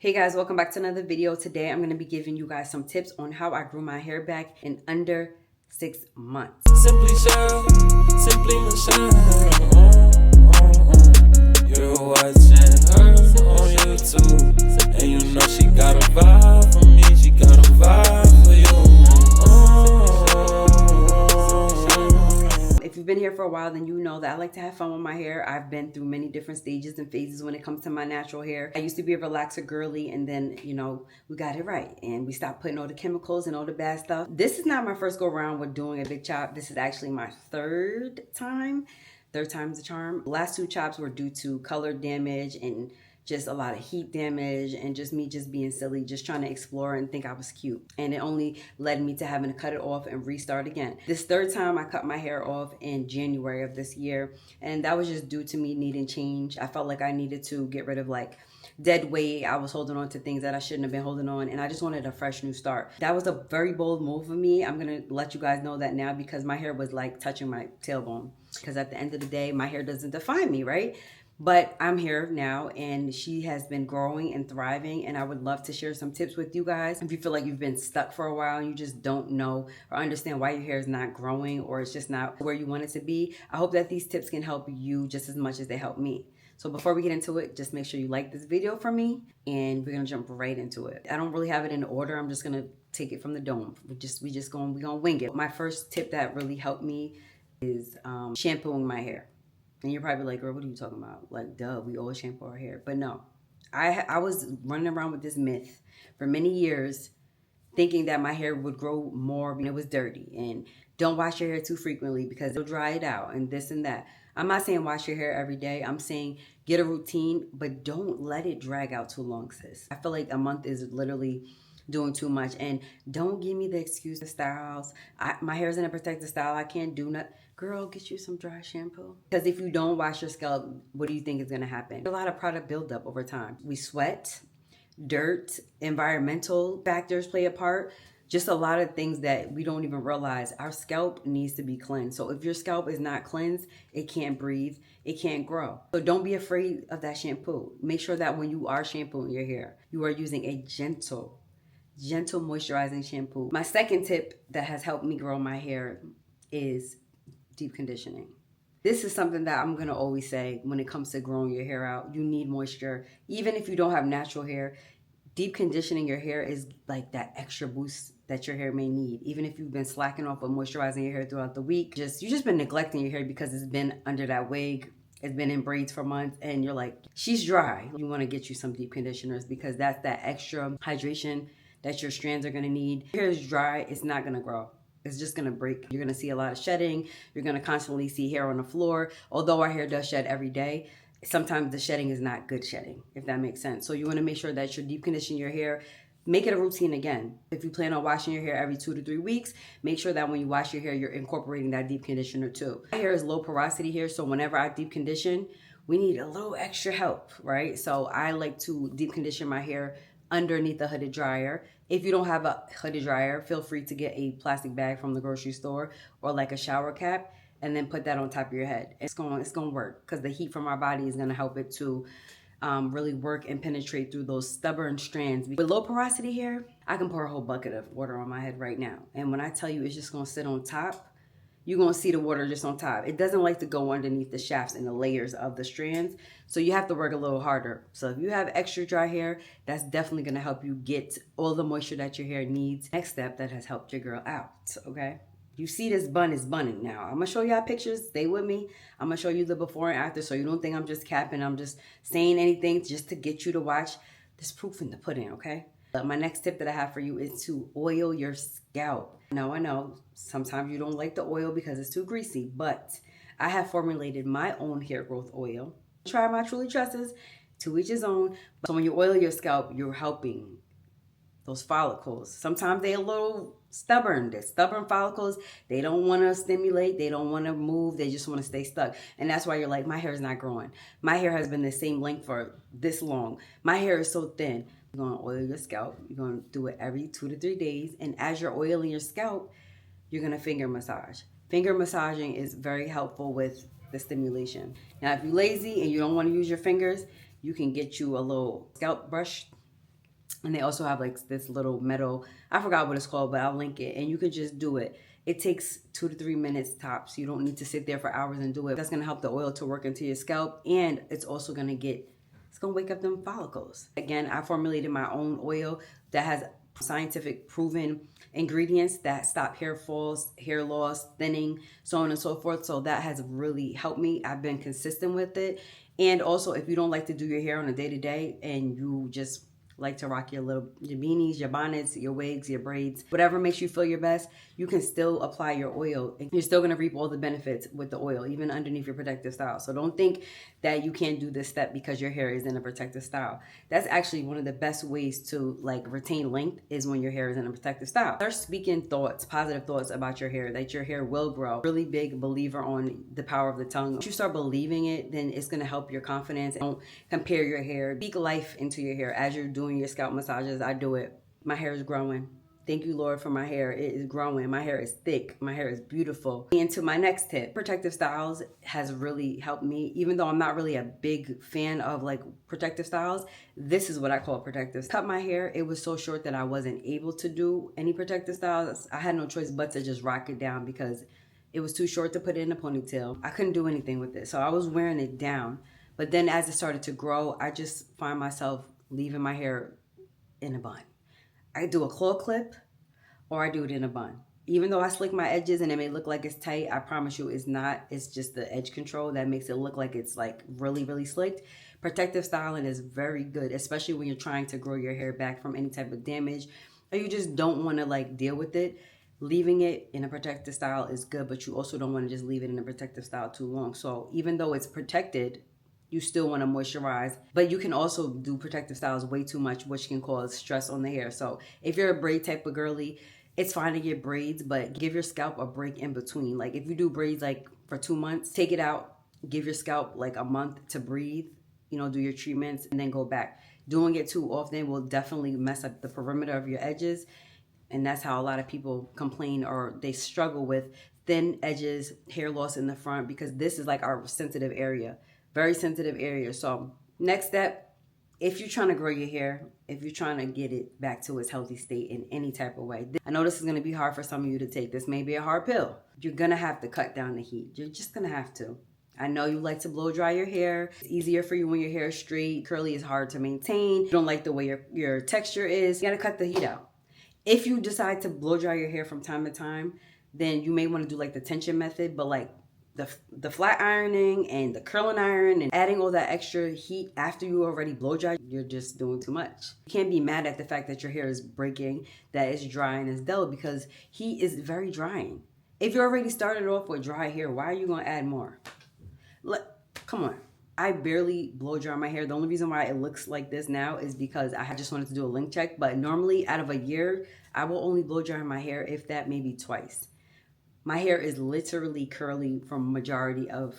Hey guys, welcome back to another video. Today I'm going to be giving you guys some tips on how I grew my hair back in under 6 months. Simply Michelle, you're watching her on YouTube, and you know she got a vibe for me, she got a vibe for you. If you've been here for a while, then you know that I like to have fun with my hair. I've been through many different stages and phases when it comes to my natural hair. I used to be a relaxer girly, and then, we got it right and we stopped putting all the chemicals and all the bad stuff. This is not my first go around with doing a big chop. This is actually my third time. Third time's the charm. The last two chops were due to color damage and just a lot of heat damage and just me just being silly, just trying to explore and think I was cute. And it only led me to having to cut it off and restart again. This third time I cut my hair off in January of this year, and that was just due to me needing change. I felt like I needed to get rid of like dead weight. I was holding on to things that I shouldn't have been holding on, and I just wanted a fresh new start. That was a very bold move of me. I'm gonna let you guys know that now because my hair was like touching my tailbone. Because at the end of the day, my hair doesn't define me, right? But I'm here now and she has been growing and thriving, and I would love to share some tips with you guys. If you feel like you've been stuck for a while and you just don't know or understand why your hair is not growing or it's just not where you want it to be, I hope that these tips can help you just as much as they help me. So before we get into it, just make sure you like this video for me, and we're gonna jump right into it. I don't really have it in order. I'm just gonna take it from the dome. We're gonna wing it. My first tip that really helped me is shampooing my hair. And you're probably like, girl, what are you talking about? Like, duh, we always shampoo our hair. But no, I was running around with this myth for many years, thinking that my hair would grow more when it was dirty. And don't wash your hair too frequently because it'll dry it out and this and that. I'm not saying wash your hair every day. I'm saying get a routine, but don't let it drag out too long, sis. I feel like a month is literally doing too much. And don't give me the excuse of styles. My hair's in a protective style. I can't do nothing. Girl, get you some dry shampoo. Because if you don't wash your scalp, what do you think is going to happen? A lot of product buildup over time. We sweat, dirt, environmental factors play a part. Just a lot of things that we don't even realize. Our scalp needs to be cleansed. So if your scalp is not cleansed, it can't breathe, it can't grow. So don't be afraid of that shampoo. Make sure that when you are shampooing your hair, you are using a gentle moisturizing shampoo. My second tip that has helped me grow my hair is deep conditioning. This is something that I'm gonna always say when it comes to growing your hair out. You need moisture. Even if you don't have natural hair, deep conditioning your hair is like that extra boost that your hair may need. Even if you've been slacking off with moisturizing your hair throughout the week, you've just been neglecting your hair because it's been under that wig, it's been in braids for months, and you're like, she's dry. You wanna get you some deep conditioners because that's that extra hydration that your strands are gonna need. Your hair is dry, it's not gonna grow. It's just gonna break. You're gonna see a lot of shedding. You're gonna constantly see hair on the floor. Although our hair does shed every day, sometimes the shedding is not good shedding, if that makes sense. So you wanna make sure that you're deep conditioning your hair. Make it a routine again. If you plan on washing your hair every 2 to 3 weeks, make sure that when you wash your hair, you're incorporating that deep conditioner too. My hair is low porosity hair, so whenever I deep condition, we need a little extra help, right? So I like to deep condition my hair underneath a hooded dryer. If you don't have a hooded dryer, feel free to get a plastic bag from the grocery store or like a shower cap and then put that on top of your head. It's gonna work because the heat from our body is gonna help it to really work and penetrate through those stubborn strands. With low porosity hair, I can pour a whole bucket of water on my head right now. And when I tell you it's just gonna sit on top, you're gonna see the water just on top. It doesn't like to go underneath the shafts and the layers of the strands. So you have to work a little harder. So if you have extra dry hair, that's definitely gonna help you get all the moisture that your hair needs. Next step that has helped your girl out, okay? You see this bun is bunning now. I'm gonna show y'all pictures, stay with me. I'm gonna show you the before and after so you don't think I'm just capping. I'm just saying anything just to get you to watch. There's proof in the pudding, okay? But my next tip that I have for you is to oil your scalp. Now I know sometimes you don't like the oil because it's too greasy, but I have formulated my own hair growth oil. Try my Truly Tresses, to each his own. So when you oil your scalp, you're helping those follicles. Sometimes they're a little stubborn. They're stubborn follicles. They don't want to stimulate. They don't want to move. They just want to stay stuck. And that's why you're like, my hair is not growing. My hair has been the same length for this long. My hair is so thin. You're going to oil your scalp. You're going to do it every 2 to 3 days. And as you're oiling your scalp, you're going to finger massage. Finger massaging is very helpful with the stimulation. Now, if you're lazy and you don't want to use your fingers, you can get you a little scalp brush And they also have like this little metal, I forgot what it's called, but I'll link it. And you can just do it. It takes 2 to 3 minutes tops. You don't need to sit there for hours and do it. That's gonna help the oil to work into your scalp, and it's also gonna it's gonna wake up them follicles. Again, I formulated my own oil that has scientific proven ingredients that stop hair falls, hair loss, thinning, so on and so forth. So that has really helped me. I've been consistent with it. And also, if you don't like to do your hair on a day-to-day and you just like to rock your beanies, your bonnets, your wigs, your braids, whatever makes you feel your best, you can still apply your oil and you're still gonna reap all the benefits with the oil, even underneath your protective style. So don't think that you can't do this step because your hair is in a protective style. That's actually one of the best ways to like retain length, is when your hair is in a protective style. Start speaking thoughts, positive thoughts about your hair, that your hair will grow. Really big believer on the power of the tongue. Once you start believing it, then it's gonna help your confidence. Don't compare your hair. Speak life into your hair as you're doing your scalp massages. I do it. My hair is growing. Thank you, Lord, for my hair. It is growing. My hair is thick. My hair is beautiful. And to my next tip, protective styles has really helped me. Even though I'm not really a big fan of like protective styles, this is what I call protective. Cut my hair. It was so short that I wasn't able to do any protective styles. I had no choice but to just rock it down because it was too short to put it in a ponytail. I couldn't do anything with it. So I was wearing it down. But then as it started to grow, I just find myself leaving my hair in a bun. I do a claw clip or I do it in a bun. Even though I slick my edges and it may look like it's tight, I promise you it's not. It's just the edge control that makes it look like it's like really, really slicked. Protective styling is very good, especially when you're trying to grow your hair back from any type of damage or you just don't want to like deal with it. Leaving it in a protective style is good, but you also don't want to just leave it in a protective style too long. So even though it's protected, you still want to moisturize, but you can also do protective styles way too much, which can cause stress on the hair. So if you're a braid type of girly, it's fine to get braids, but give your scalp a break in between. Like if you do braids like for 2 months, take it out, give your scalp like a month to breathe, you know, do your treatments and then go back. Doing it too often will definitely mess up the perimeter of your edges. And that's how a lot of people complain or they struggle with thin edges, hair loss in the front, because this is like our sensitive area. Very sensitive area. So next step, if you're trying to grow your hair, if you're trying to get it back to its healthy state in any type of way, I know this is going to be hard for some of you to take. This may be a hard pill. You're going to have to cut down the heat. You're just going to have to. I know you like to blow dry your hair. It's easier for you when your hair is straight. Curly is hard to maintain. You don't like the way your texture is. You got to cut the heat out. If you decide to blow dry your hair from time to time, then you may want to do like the tension method, but like the flat ironing and the curling iron and adding all that extra heat after you already blow dry, you're just doing too much. You can't be mad at the fact that your hair is breaking, that it's dry and it's dull, because heat is very drying. If you already started off with dry hair, why are you going to add more? Come on. I barely blow dry my hair. The only reason why it looks like this now is because I just wanted to do a link check, but normally out of a year, I will only blow dry my hair, if that, maybe twice. My hair is literally curly from majority of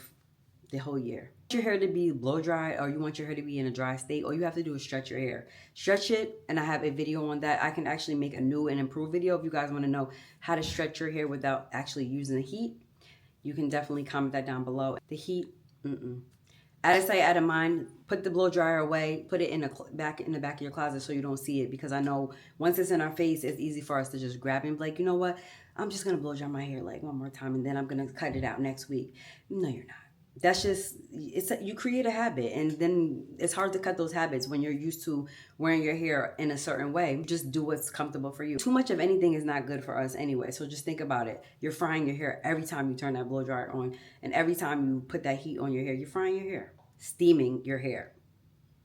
the whole year. You want your hair to be blow dry, or you want your hair to be in a dry state, all you have to do is stretch your hair. Stretch it, and I have a video on that. I can actually make a new and improved video if you guys want to know how to stretch your hair without actually using the heat. You can definitely comment that down below. The heat, Out of sight, out of mind. Put the blow dryer away. Put it in the back of your closet so you don't see it, because I know once it's in our face, it's easy for us to just grab it and be like, you know what? I'm just gonna blow dry my hair like one more time, and then I'm gonna cut it out next week. No, you're not. That's just, you create a habit, and then it's hard to cut those habits when you're used to wearing your hair in a certain way. Just do what's comfortable for you. Too much of anything is not good for us anyway, so just think about it. You're frying your hair every time you turn that blow dryer on, and every time you put that heat on your hair, you're frying your hair. Steaming your hair.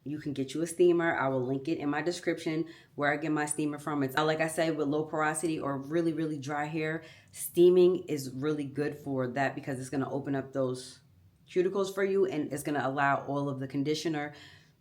You can get you a steamer. I will link it in my description where I get my steamer from. It's like I said, with low porosity or really, really dry hair, steaming is really good for that, because it's going to open up those cuticles for you, and it's going to allow all of the conditioner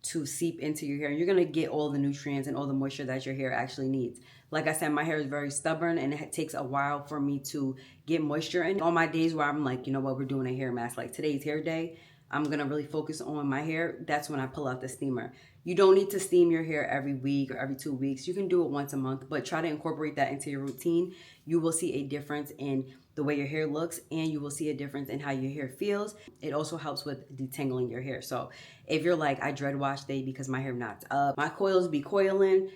to seep into your hair. You're going to get all the nutrients and all the moisture that your hair actually needs. Like I said, my hair is very stubborn, and it takes a while for me to get moisture in. On my days where I'm like, you know what, we're doing a hair mask, like today's hair day, I'm going to really focus on my hair. That's when I pull out the steamer. You don't need to steam your hair every week or every 2 weeks. You can do it once a month, but try to incorporate that into your routine. You will see a difference in the way your hair looks, and you will see a difference in how your hair feels. It also helps with detangling your hair. So if you're like, I dread wash day because my hair knots up, my coils be coiling,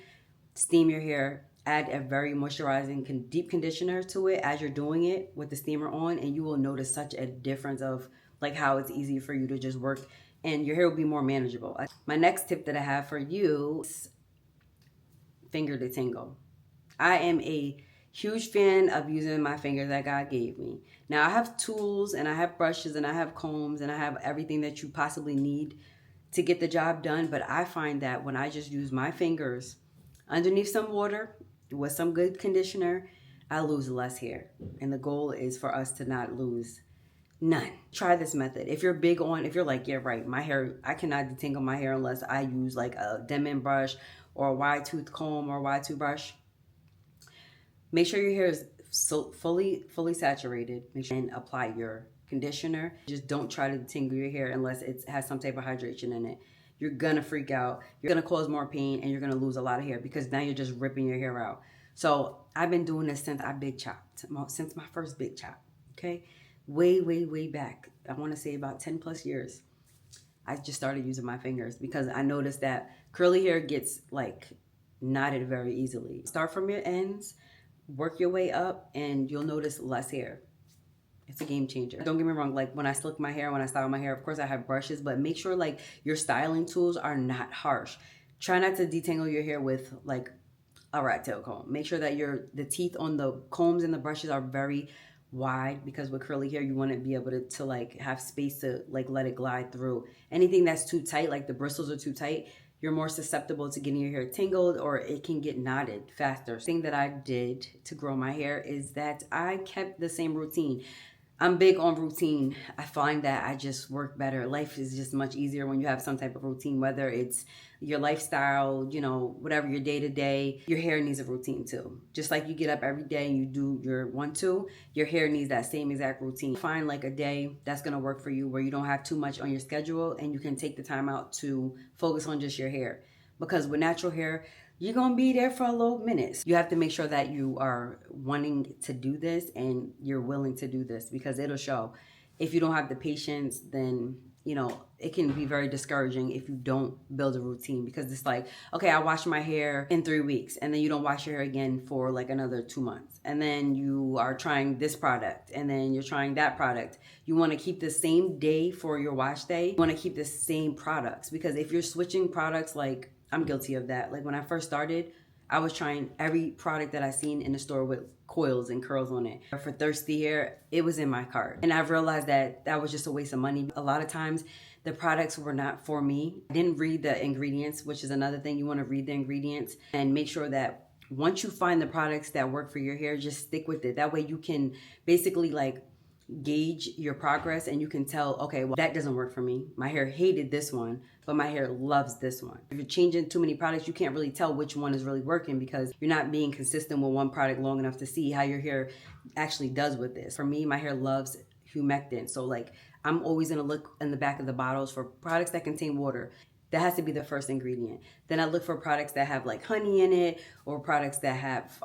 steam your hair, add a very moisturizing deep conditioner to it as you're doing it with the steamer on, and you will notice such a difference of like how it's easy for you to just work and your hair will be more manageable. My next tip that I have for you is finger detangle. I am a huge fan of using my fingers that God gave me. Now I have tools and I have brushes and I have combs and I have everything that you possibly need to get the job done, but I find that when I just use my fingers underneath some water with some good conditioner, I lose less hair. And the goal is for us to not lose none. Try this method. If you're big on, if you're like, yeah, right, my hair, I cannot detangle my hair unless I use like a Denman brush or a wide tooth comb or a wide tooth brush. Make sure your hair is so fully saturated. Make sure and apply your conditioner. Just don't try to detangle your hair unless it has some type of hydration in it. You're gonna freak out. You're gonna cause more pain and you're gonna lose a lot of hair because now you're just ripping your hair out. So I've been doing this since I big chopped, since my first big chop, okay? Way back. I wanna say about 10 plus years. I just started using my fingers because I noticed that curly hair gets like knotted very easily. Start from your ends, work your way up, and you'll notice less hair. It's a game changer. Don't get me wrong, like when I slick my hair, when I style my hair, of course I have brushes, but make sure like your styling tools are not harsh. Try not to detangle your hair with like a rat tail comb. Make sure that the teeth on the combs and the brushes are very wide, because with curly hair you want to be able to like have space to like let it glide through. Anything that's too tight, like the bristles are too tight, you're more susceptible to getting your hair tangled or it can get knotted faster. The thing that I did to grow my hair is that I kept the same routine. I'm big on routine. I find that I just work better. Life is just much easier when you have some type of routine, whether it's your lifestyle, you know, whatever your day to day, your hair needs a routine too. Just like you get up every day and you do your 1-2, your hair needs that same exact routine. Find like a day that's gonna work for you where you don't have too much on your schedule and you can take the time out to focus on just your hair. Because with natural hair, you're gonna be there for a little minute. You have to make sure that you are wanting to do this and you're willing to do this, because it'll show. If you don't have the patience, then you know it can be very discouraging if you don't build a routine, because it's like, okay, I wash my hair in 3 weeks and then you don't wash your hair again for like another 2 months, and then you are trying this product and then you're trying that product. You want to keep the same day for your wash day. You want to keep the same products, because if you're switching products, like I'm guilty of that. Like when I first started, I was trying every product that I seen in the store with coils and curls on it. For thirsty hair, it was in my cart. And I've realized that that was just a waste of money. A lot of times the products were not for me. I didn't read the ingredients, which is another thing. You want to read the ingredients and make sure that once you find the products that work for your hair, just stick with it. That way you can basically like gauge your progress and you can tell, okay, well, that doesn't work for me. My hair hated this one, but my hair loves this one. If you're changing too many products, you can't really tell which one is really working because you're not being consistent with one product long enough to see how your hair actually does with this. For me, my hair loves humectant. So like I'm always gonna look in the back of the bottles for products that contain water. That has to be the first ingredient. Then I look for products that have like honey in it, or products that have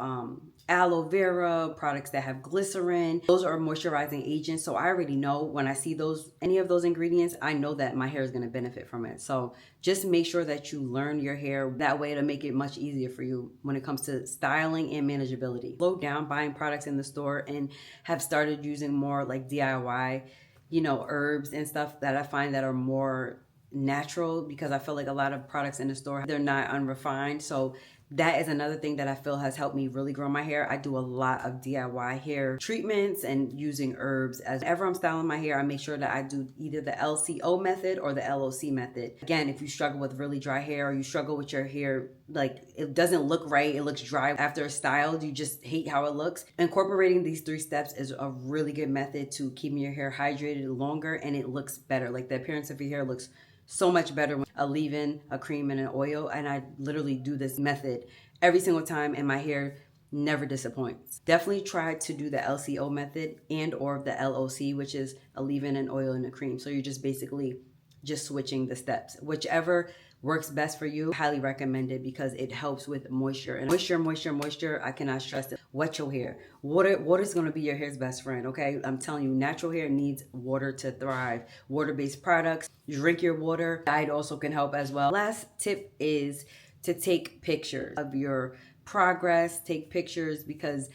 aloe vera, products that have glycerin. Those are moisturizing agents. So I already know when I see any of those ingredients, I know that my hair is gonna benefit from it. So just make sure that you learn your hair. That way it'll make it much easier for you when it comes to styling and manageability. Slow down buying products in the store and have started using more like DIY, you know, herbs and stuff that I find that are more natural, because I feel like a lot of products in the store, they're not unrefined. So that is another thing that I feel has helped me really grow my hair. I do a lot of DIY hair treatments and using herbs. As ever I'm styling my hair, I make sure that I do either the LCO method or the LOC method. Again, if you struggle with really dry hair, or you struggle with your hair, like it doesn't look right, it looks dry after it's styled, you just hate how it looks, incorporating these 3 steps is a really good method to keeping your hair hydrated longer, and it looks better. Like the appearance of your hair looks so much better with a leave-in, a cream, and an oil. And I literally do this method every single time and my hair never disappoints. Definitely try to do the LCO method and or the LOC, which is a leave-in, an oil, and a cream. So you're just basically just switching the steps. Whichever works best for you, highly recommend it, because it helps with moisture. And moisture, I cannot stress it. Wet your hair. Water is going to be your hair's best friend, okay? I'm telling you, natural hair needs water to thrive. Water-based products, drink your water. Diet also can help as well. Last tip is to take pictures of your progress, take pictures, because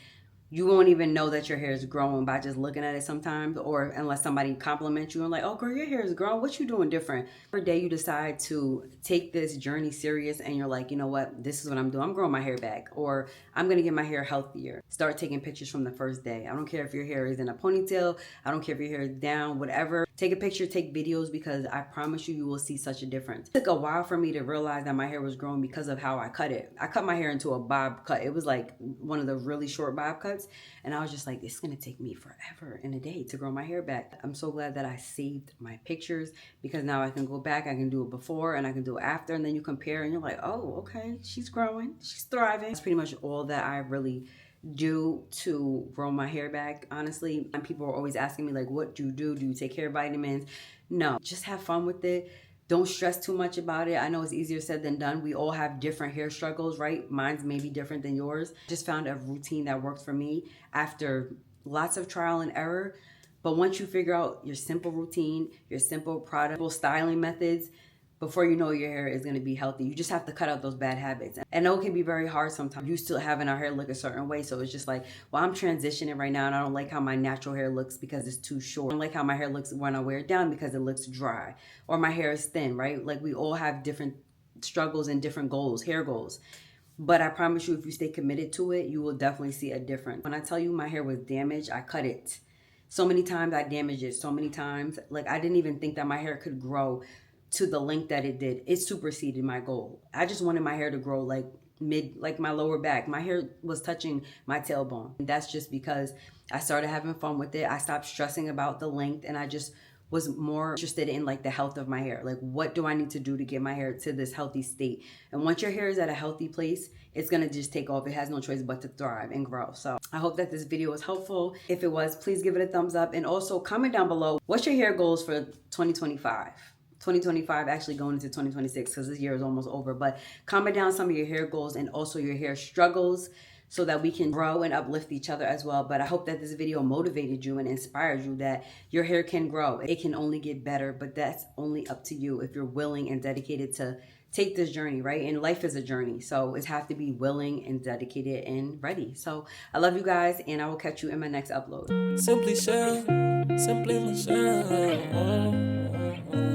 you won't even know that your hair is growing by just looking at it sometimes, or unless somebody compliments you and like, oh girl, your hair is growing, what you doing different? Every day you decide to take this journey serious and you're like, you know what, this is what I'm doing, I'm growing my hair back, or I'm gonna get my hair healthier. Start taking pictures from the first day. I don't care if your hair is in a ponytail, I don't care if your hair is down, whatever. Take a picture, take videos, because I promise you, you will see such a difference. It took a while for me to realize that my hair was growing because of how I cut it. I cut my hair into a bob cut. It was like one of the really short bob cuts. And I was just like, it's gonna take me forever and a day to grow my hair back. I'm so glad that I saved my pictures, because now I can go back, I can do it before and I can do it after, and then you compare and you're like, oh, okay, she's growing, she's thriving. That's pretty much all that I really do to grow my hair back, honestly. And people are always asking me like, what do you do? Do you take hair vitamins? No, just have fun with it. Don't stress too much about it. I know it's easier said than done. We all have different hair struggles, right? Mine's maybe different than yours. Just found a routine that worked for me after lots of trial and error. But once you figure out your simple routine, your simple product, styling methods, before you know, your hair is gonna be healthy. You just have to cut out those bad habits. And I know it can be very hard sometimes. You still having our hair look a certain way. So it's just like, well, I'm transitioning right now and I don't like how my natural hair looks because it's too short. I don't like how my hair looks when I wear it down because it looks dry. Or my hair is thin, right? Like we all have different struggles and different goals, hair goals. But I promise you, if you stay committed to it, you will definitely see a difference. When I tell you my hair was damaged, I cut it. So many times I damaged it, so many times. Like I didn't even think that my hair could grow to the length that it did. It superseded my goal. I just wanted my hair to grow like like my lower back. My hair was touching my tailbone. And that's just because I started having fun with it. I stopped stressing about the length and I just was more interested in like the health of my hair. Like what do I need to do to get my hair to this healthy state? And once your hair is at a healthy place, it's gonna just take off. It has no choice but to thrive and grow. So I hope that this video was helpful. If it was, please give it a thumbs up. And also comment down below, what's your hair goals for 2025? 2025, actually going into 2026, because this year is almost over. But comment down some of your hair goals and also your hair struggles so that we can grow and uplift each other as well. But I hope that this video motivated you and inspired you that your hair can grow. It can only get better, but that's only up to you if you're willing and dedicated to take this journey, right? And life is a journey. So it have to be willing and dedicated and ready. So I love you guys, and I will catch you in my next upload. Simply Michelle.